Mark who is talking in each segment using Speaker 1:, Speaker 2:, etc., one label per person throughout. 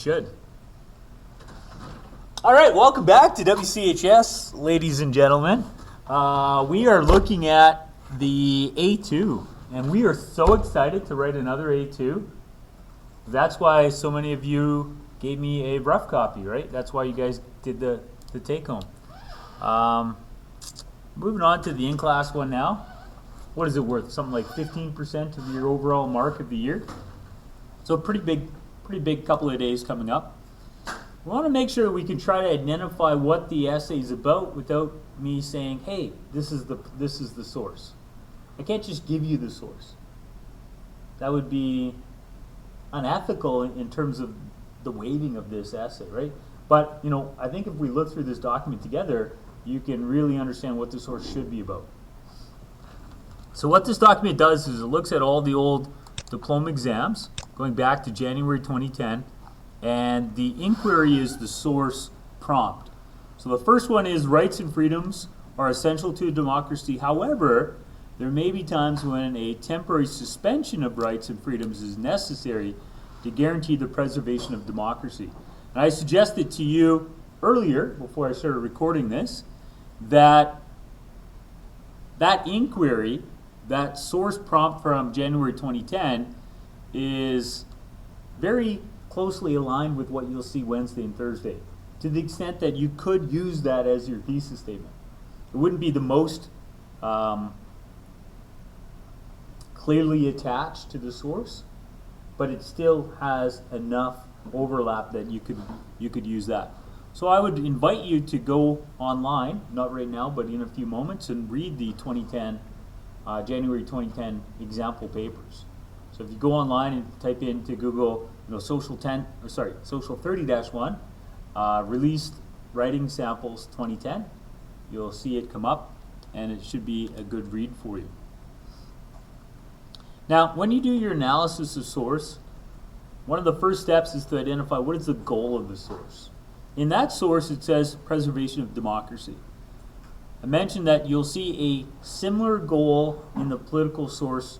Speaker 1: Should. All right, welcome back to WCHS, ladies and gentlemen. We are looking at the A2, and we are so excited to write another A2. That's why so many of you gave me a rough copy, right? That's why you guys did the take-home. Moving on to the in-class one now. What is it worth? Something like 15% of your overall mark of the year. So pretty big couple of days coming up. We want to make sure we can try to identify what the essay is about without me saying, hey, this is the source. I can't just give you the source. That would be unethical in terms of the weighting of this essay, right? But, I think if we look through this document together, you can really understand what the source should be about. So what this document does is it looks at all the old diploma exams going back to January 2010, and the inquiry is the source prompt. So the first one is rights and freedoms are essential to a democracy. However, there may be times when a temporary suspension of rights and freedoms is necessary to guarantee the preservation of democracy. And I suggested to you earlier, before I started recording this, that inquiry, that source prompt from January 2010, is very closely aligned with what you'll see Wednesday and Thursday, to the extent that you could use that as your thesis statement. It wouldn't be the most clearly attached to the source, but it still has enough overlap that you could use that. So I would invite you to go online, not right now, but in a few moments, and read the January 2010 example papers. So if you go online and type into Google, Social 30-1, released writing samples 2010, you'll see it come up, and it should be a good read for you. Now, when you do your analysis of source, one of the first steps is to identify what is the goal of the source. In that source, it says preservation of democracy. I mentioned that you'll see a similar goal in the political source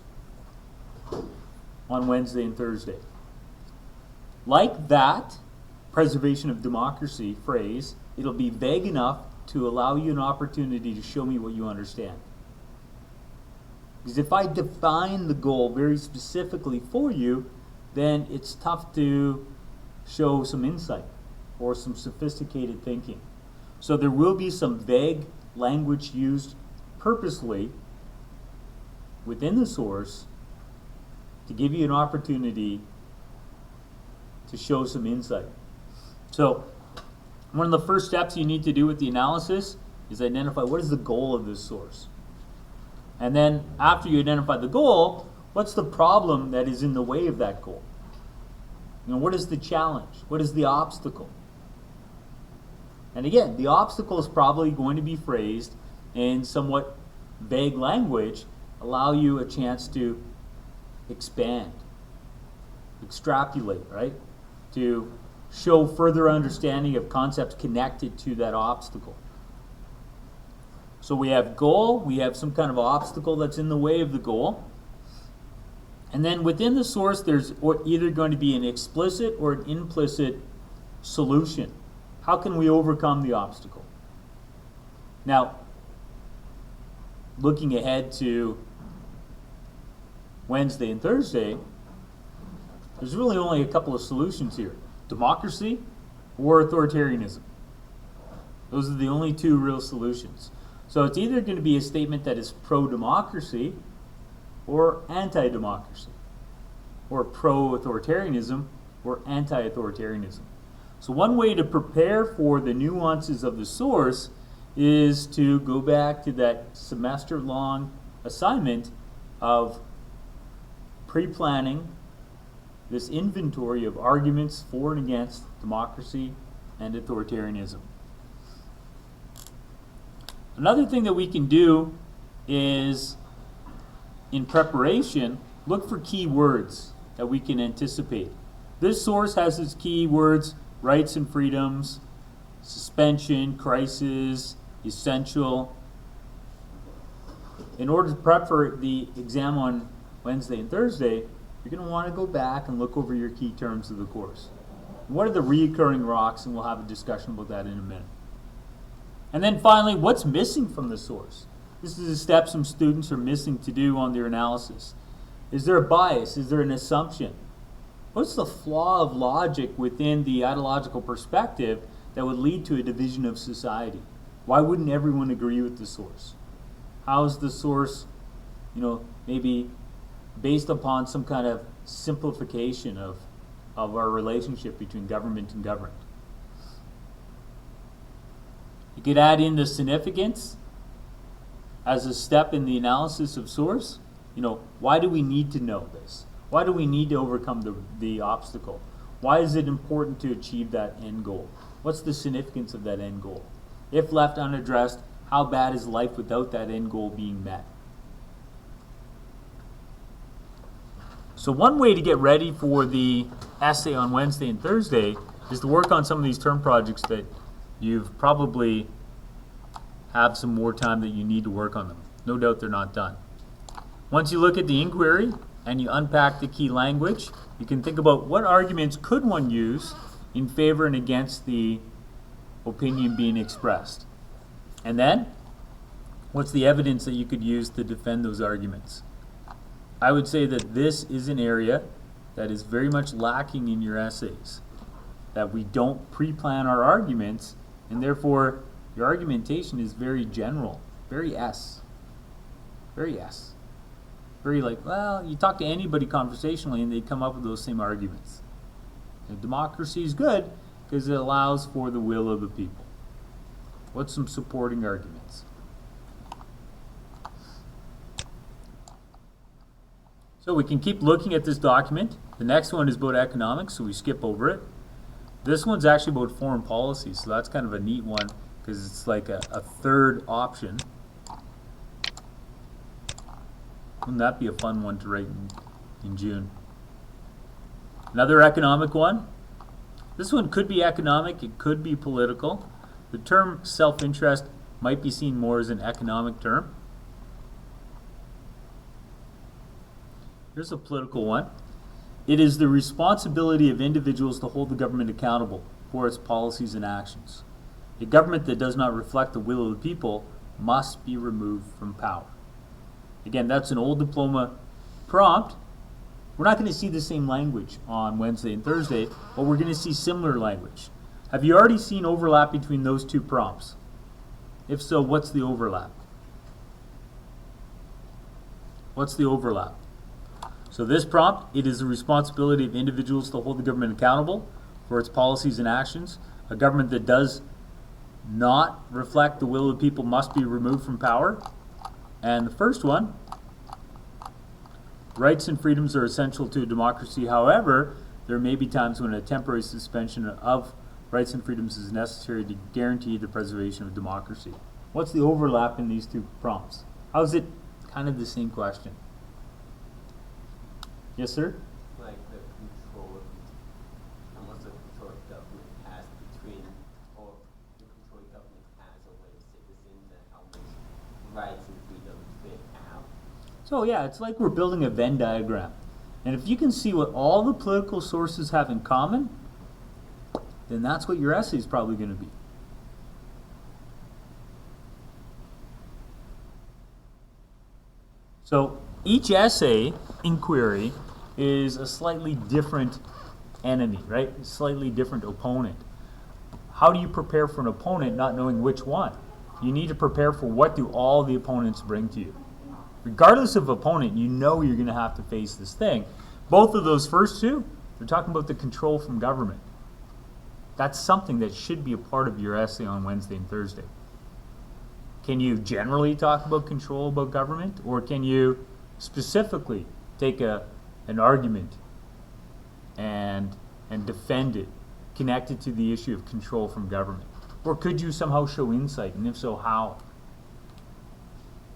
Speaker 1: on Wednesday and Thursday. Like that preservation of democracy phrase, it'll be vague enough to allow you an opportunity to show me what you understand. Because if I define the goal very specifically for you, then it's tough to show some insight or some sophisticated thinking. So there will be some vague language used purposely within the source to give you an opportunity to show some insight. So one of the first steps you need to do with the analysis is identify what is the goal of this source. And then after you identify the goal, what's the problem that is in the way of that goal? What is the challenge? What is the obstacle? And again, the obstacle is probably going to be phrased in somewhat vague language, allow you a chance to expand, extrapolate, right? To show further understanding of concepts connected to that obstacle. So we have goal, we have some kind of obstacle that's in the way of the goal. And then within the source, there's either going to be an explicit or an implicit solution. How can we overcome the obstacle? Now, looking ahead to Wednesday and Thursday, there's really only a couple of solutions here. Democracy or authoritarianism. Those are the only two real solutions. So it's either going to be a statement that is pro-democracy or anti-democracy, or pro-authoritarianism or anti-authoritarianism. So one way to prepare for the nuances of the source is to go back to that semester-long assignment of pre-planning this inventory of arguments for and against democracy and authoritarianism. Another thing that we can do is, in preparation, look for key words that we can anticipate. This source has its key words: rights and freedoms, suspension, crisis, essential. In order to prep for the exam on Wednesday and Thursday, you're going to want to go back and look over your key terms of the course. What are the reoccurring rocks? And we'll have a discussion about that in a minute. And then finally, what's missing from the source? This is a step some students are missing to do on their analysis. Is there a bias? Is there an assumption? What's the flaw of logic within the ideological perspective that would lead to a division of society? Why wouldn't everyone agree with the source? How is the source, maybe based upon some kind of simplification of our relationship between government and governed? You could add in the significance as a step in the analysis of source. Why do we need to know this? Why do we need to overcome the obstacle? Why is it important to achieve that end goal? What's the significance of that end goal? If left unaddressed, how bad is life without that end goal being met? So one way to get ready for the essay on Wednesday and Thursday is to work on some of these term projects that you've probably have some more time that you need to work on them. No doubt they're not done. Once you look at the inquiry and you unpack the key language, you can think about what arguments could one use in favor and against the opinion being expressed. And then, what's the evidence that you could use to defend those arguments? I would say that this is an area that is very much lacking in your essays, that we don't pre-plan our arguments, and therefore your argumentation is very general, very S. Very like, well, you talk to anybody conversationally and they come up with those same arguments. And democracy is good because it allows for the will of the people. What's some supporting arguments? So we can keep looking at this document. The next one is about economics, so we skip over it. This one's actually about foreign policy, so that's kind of a neat one because it's like a third option. Wouldn't that be a fun one to write in June? Another economic one. This one could be economic, it could be political. The term self-interest might be seen more as an economic term. Here's a political one. It is the responsibility of individuals to hold the government accountable for its policies and actions. A government that does not reflect the will of the people must be removed from power. Again, that's an old diploma prompt. We're not going to see the same language on Wednesday and Thursday, but we're going to see similar language. Have you already seen overlap between those two prompts? If so, what's the overlap? What's the overlap? So this prompt, it is the responsibility of individuals to hold the government accountable for its policies and actions. A government that does not reflect the will of the people must be removed from power. And the first one, rights and freedoms are essential to a democracy. However, there may be times when a temporary suspension of rights and freedoms is necessary to guarantee the preservation of democracy. What's the overlap in these two prompts? How is it kind of the same question? Yes, sir?
Speaker 2: Like the control, how much the control government has between, or the control government has over its citizens, and how much rights and freedoms they have.
Speaker 1: So yeah, it's like we're building a Venn diagram. And if you can see what all the political sources have in common, then that's what your essay is probably going to be. So each essay inquiry is a slightly different enemy, right? A slightly different opponent. How do you prepare for an opponent not knowing which one? You need to prepare for what do all the opponents bring to you. Regardless of opponent, you know you're going to have to face this thing. Both of those first two, they're talking about the control from government. That's something that should be a part of your essay on Wednesday and Thursday. Can you generally talk about control about government, or can you specifically take an argument and defend it, connected to the issue of control from government? Or could you somehow show insight, and if so, how?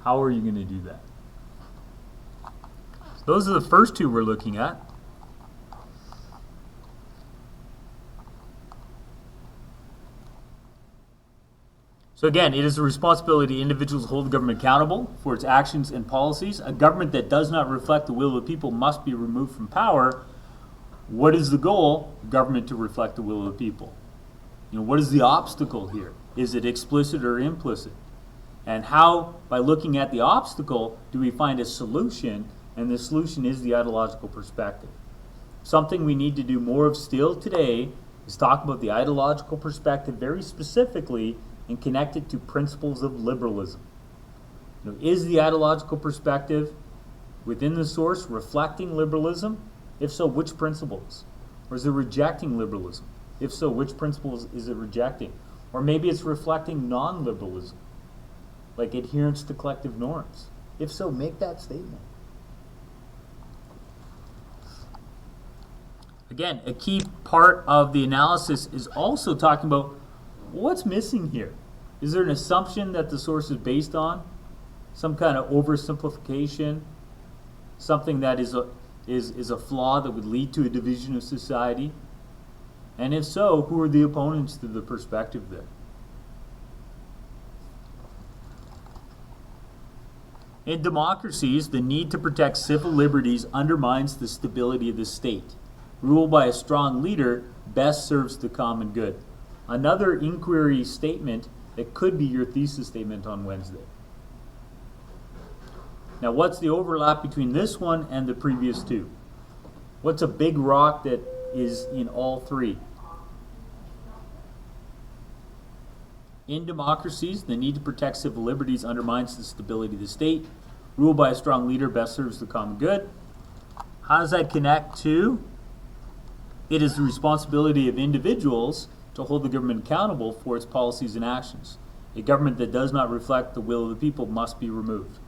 Speaker 1: How are you going to do that? So those are the first two we're looking at. So again, it is the responsibility of individuals to hold the government accountable for its actions and policies. A government that does not reflect the will of the people must be removed from power. What is the goal? Government to reflect the will of the people. What is the obstacle here? Is it explicit or implicit? And how, by looking at the obstacle, do we find a solution? And the solution is the ideological perspective. Something we need to do more of still today is talk about the ideological perspective very specifically and connect it to principles of liberalism. Is the ideological perspective within the source reflecting liberalism? If so, which principles? Or is it rejecting liberalism? If so, which principles is it rejecting? Or maybe it's reflecting non-liberalism, like adherence to collective norms. If so, make that statement. Again, a key part of the analysis is also talking about what's missing here. Is there an assumption that the source is based on? Some kind of oversimplification? Something that is a flaw that would lead to a division of society? And if so, who are the opponents to the perspective there? In democracies, the need to protect civil liberties undermines the stability of the state. Rule by a strong leader best serves the common good. Another inquiry statement that could be your thesis statement on Wednesday. Now, what's the overlap between this one and the previous two? What's a big rock that is in all three? In democracies, the need to protect civil liberties undermines the stability of the state. Rule by a strong leader best serves the common good. How does that connect to? It is the responsibility of individuals to hold the government accountable for its policies and actions. A government that does not reflect the will of the people must be removed.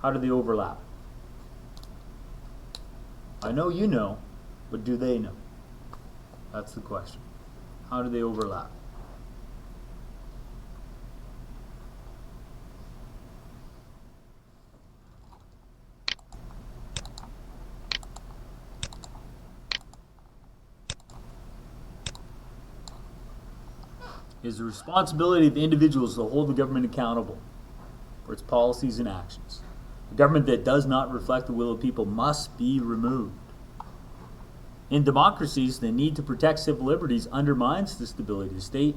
Speaker 1: How do they overlap? I know you know, but do they know? That's the question. How do they overlap? It is the responsibility of individuals to hold the government accountable for its policies and actions. A government that does not reflect the will of people must be removed. In democracies, the need to protect civil liberties undermines the stability of the state.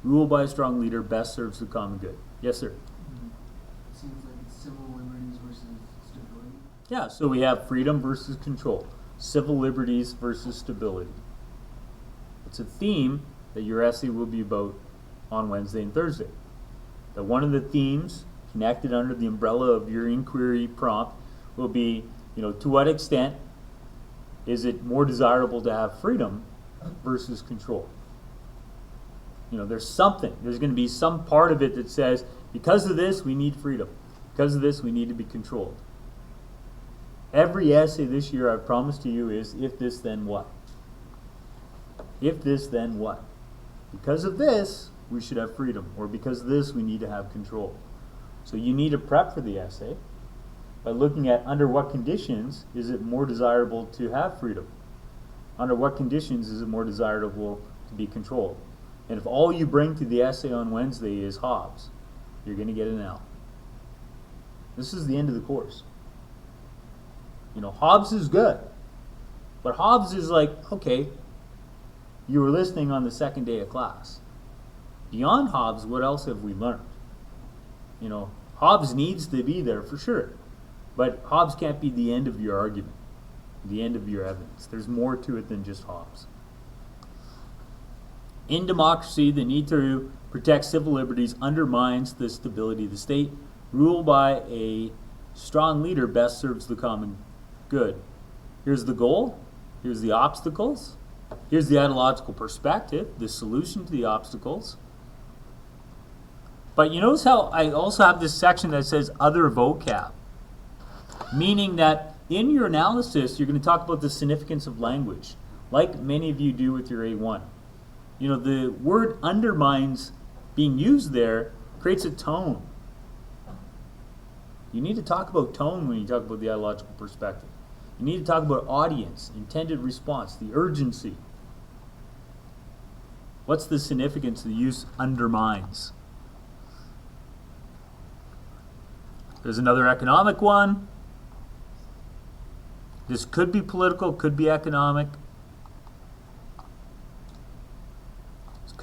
Speaker 1: Rule by a strong leader best serves the common good. Yes, sir?
Speaker 3: It seems like it's civil liberties versus stability.
Speaker 1: Yeah, so we have freedom versus control, civil liberties versus stability. It's a theme that your essay will be about on Wednesday and Thursday. That one of the themes connected under the umbrella of your inquiry prompt will be, to what extent is it more desirable to have freedom versus control? There's going to be some part of it that says, because of this, we need freedom. Because of this, we need to be controlled. Every essay this year, I've promised to you, is if this, then what? If this, then what? Because of this, we should have freedom. Or because of this, we need to have control. So you need to prep for the essay by looking at under what conditions is it more desirable to have freedom? Under what conditions is it more desirable to be controlled? And if all you bring to the essay on Wednesday is Hobbes, you're going to get an L. This is the end of the course. Hobbes is good. But Hobbes is like, okay, you were listening on the second day of class. Beyond Hobbes, what else have we learned? Hobbes needs to be there for sure. But Hobbes can't be the end of your argument, the end of your evidence. There's more to it than just Hobbes. In democracy, the need to protect civil liberties undermines the stability of the state. Rule by a strong leader best serves the common good. Here's the goal. Here's the obstacles. Here's the ideological perspective, the solution to the obstacles. But you notice how I also have this section that says other vocab, meaning that in your analysis, you're going to talk about the significance of language, like many of you do with your A1. The word undermines being used there creates a tone. You need to talk about tone when you talk about the ideological perspective. You need to talk about audience, intended response, the urgency. What's the significance of the use undermines? There's another economic one. This could be political, could be economic.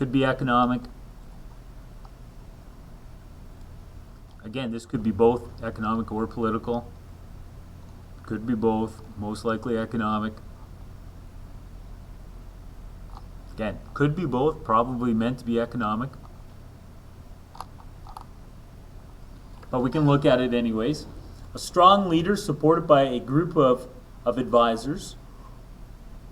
Speaker 1: Could be economic. Again, this could be both economic or political. Could be both, most likely economic. Again, could be both, probably meant to be economic. But we can look at it anyways. A strong leader supported by a group of advisors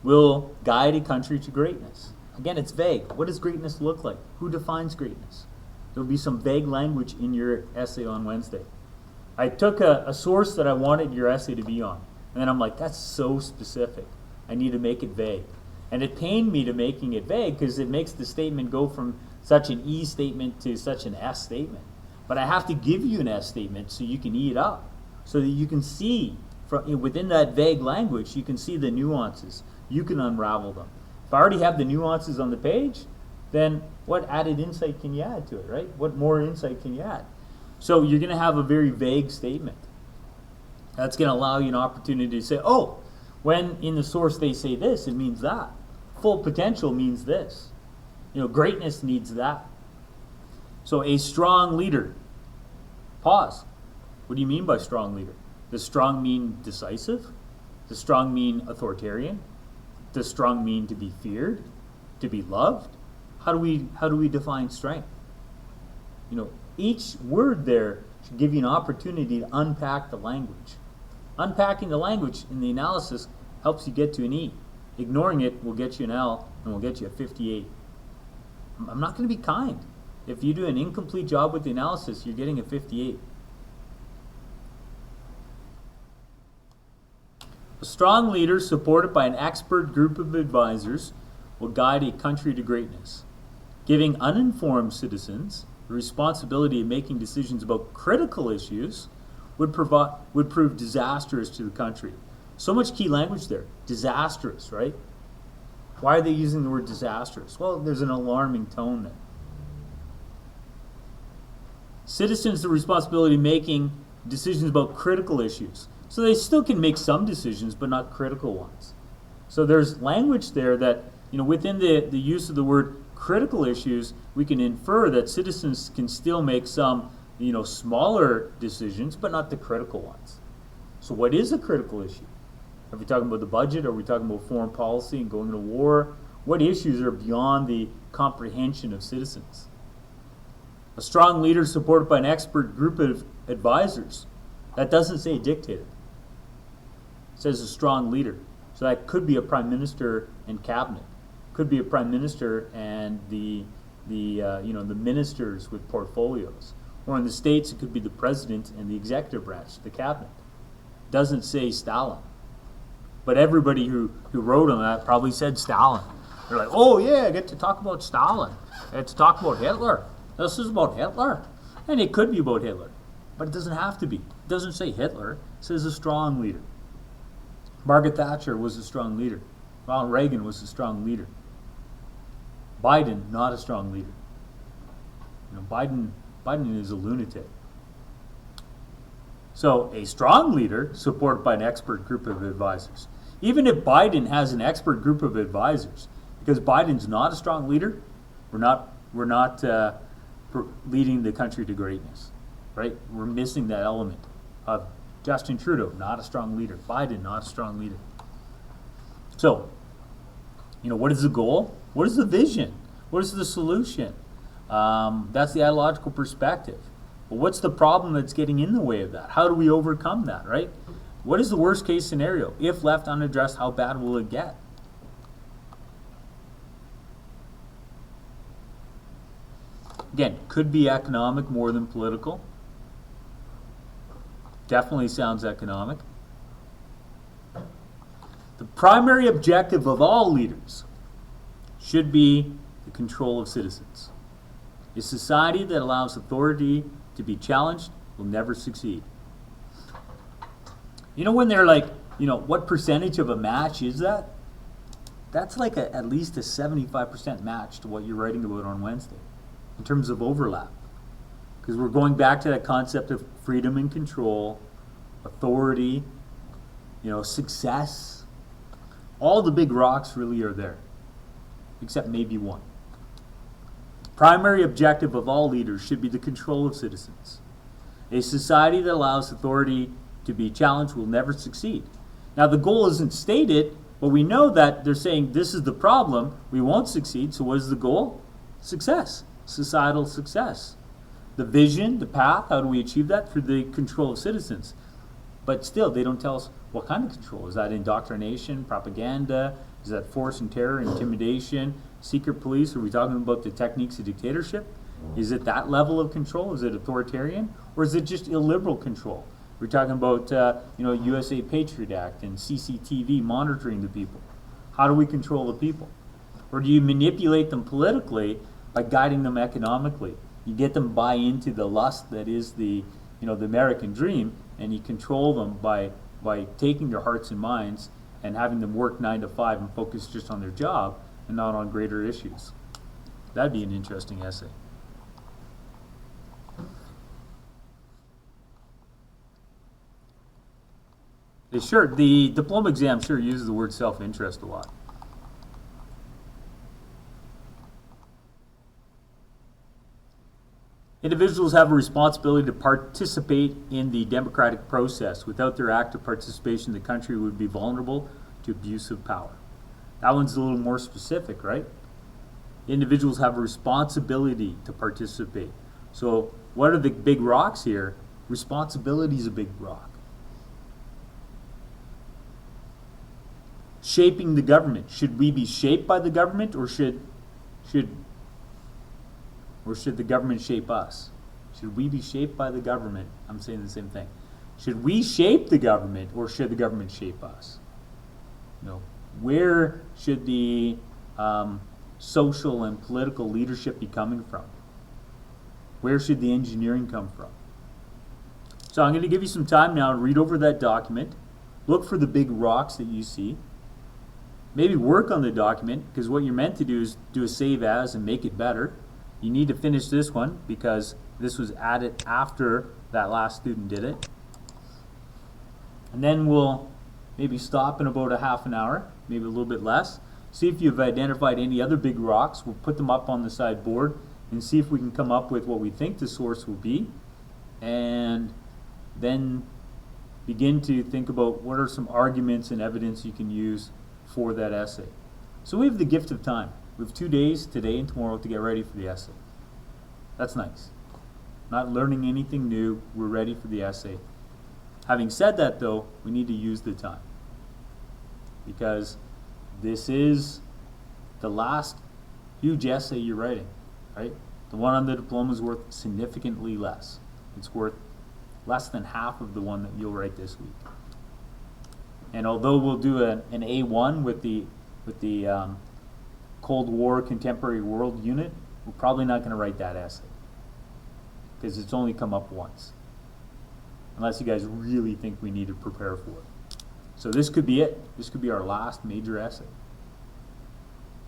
Speaker 1: will guide a country to greatness. Again, it's vague. What does greatness look like? Who defines greatness? There will be some vague language in your essay on Wednesday. I took a source that I wanted your essay to be on, and then I'm like, that's so specific. I need to make it vague. And it pained me to making it vague because it makes the statement go from such an E statement to such an S statement. But I have to give you an S statement so you can E it up, so that you can see from within that vague language, you can see the nuances. You can unravel them. If I already have the nuances on the page, then what added insight can you add to it, right? What more insight can you add? So you're going to have a very vague statement. That's going to allow you an opportunity to say, oh, when in the source they say this, it means that. Full potential means this. Greatness needs that. So a strong leader. Pause. What do you mean by strong leader? Does strong mean decisive? Does strong mean authoritarian? Does strong mean to be feared? To be loved? How do we define strength? Each word there should give you an opportunity to unpack the language. Unpacking the language in the analysis helps you get to an E. Ignoring it will get you an L and will get you a 58. I'm not going to be kind. If you do an incomplete job with the analysis, you're getting a 58. A strong leader supported by an expert group of advisors will guide a country to greatness. Giving uninformed citizens the responsibility of making decisions about critical issues would prove disastrous to the country. So much key language there. Disastrous, right? Why are they using the word disastrous? Well, there's an alarming tone there. Citizens the responsibility of making decisions about critical issues. So they still can make some decisions, but not critical ones. So there's language there that, within the use of the word critical issues, we can infer that citizens can still make some, smaller decisions, but not the critical ones. So what is a critical issue? Are we talking about the budget? Are we talking about foreign policy and going to war? What issues are beyond the comprehension of citizens? A strong leader supported by an expert group of advisors. That doesn't say dictator. It says a strong leader. So that could be a prime minister and cabinet. Could be a prime minister and the ministers with portfolios. Or in the States, it could be the president and the executive branch, the cabinet. Doesn't say Stalin. But everybody who wrote on that probably said Stalin. They're like, oh yeah, I get to talk about Stalin. I get to talk about Hitler. This is about Hitler. And it could be about Hitler. But it doesn't have to be. It doesn't say Hitler. It says a strong leader. Margaret Thatcher was a strong leader. Ronald Reagan was a strong leader. Biden, not a strong leader. Biden is a lunatic. So a strong leader supported by an expert group of advisors. Even if Biden has an expert group of advisors, because Biden's not a strong leader, we're not leading the country to greatness, right? We're missing that element of Justin Trudeau, not a strong leader. Biden, not a strong leader. So, what is the goal? What is the vision? What is the solution? That's the ideological perspective. But what's the problem that's getting in the way of that? How do we overcome that, right? What is the worst case scenario? If left unaddressed, how bad will it get? Again, could be economic more than political. Definitely sounds economic. The primary objective of all leaders should be the control of citizens. A society that allows authority to be challenged will never succeed. When they're like, what percentage of a match is that? That's like at least a 75% match to what you're writing about on Wednesday in terms of overlap. Because we're going back to that concept of freedom and control, authority, success. All the big rocks really are there, except maybe one. Primary objective of all leaders should be the control of citizens. A society that allows authority to be challenged will never succeed. Now, the goal isn't stated, but we know that they're saying this is the problem, we won't succeed, so what is the goal? Success, societal success. The vision, the path, how do we achieve that? Through the control of citizens. But still, they don't tell us what kind of control. Is that indoctrination, propaganda? Is that force and terror, intimidation, secret police? Are we talking about the techniques of dictatorship? Is it that level of control? Is it authoritarian? Or is it just illiberal control? We're talking about USA Patriot Act and CCTV monitoring the people. How do we control the people? Or do you manipulate them politically by guiding them economically? You get them buy into the lust that is the American dream, and you control them by taking their hearts and minds and having them work 9 to 5 and focus just on their job and not on greater issues. That'd be an interesting essay. The diploma exam sure uses the word self-interest a lot. Individuals have a responsibility to participate in the democratic process. Without their active participation, the country would be vulnerable to abuse of power. That one's a little more specific, right? Individuals have a responsibility to participate. So what are the big rocks here? Responsibility is a big rock. Shaping the government. Should we be shaped by the government, or should the government shape us? Should we be shaped by the government? I'm saying the same thing. Should we shape the government, or should the government shape us? Where should the social and political leadership be coming from? Where should the engineering come from? So I'm going to give you some time now to read over that document. Look for the big rocks that you see. Maybe work on the document, because what you're meant to do is do a save as and make it better. You need to finish this one because this was added after that last student did it. And then we'll maybe stop in about a half an hour, maybe a little bit less. See if you've identified any other big rocks. We'll put them up on the sideboard and see if we can come up with what we think the source will be. And then begin to think about what are some arguments and evidence you can use for that essay. So we have the gift of time. We have 2 days, today and tomorrow, to get ready for the essay. That's nice. Not learning anything new, we're ready for the essay. Having said that though, we need to use the time, because this is the last huge essay you're writing, right? The one on the diploma is worth significantly less. It's worth less than half of the one that you'll write this week. And although we'll do an A1 with the Cold War Contemporary World unit, we're probably not going to write that essay because it's only come up once, unless you guys really think we need to prepare for it. So this could be it. This could be our last major essay.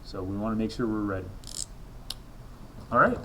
Speaker 1: So we want to make sure we're ready. All right.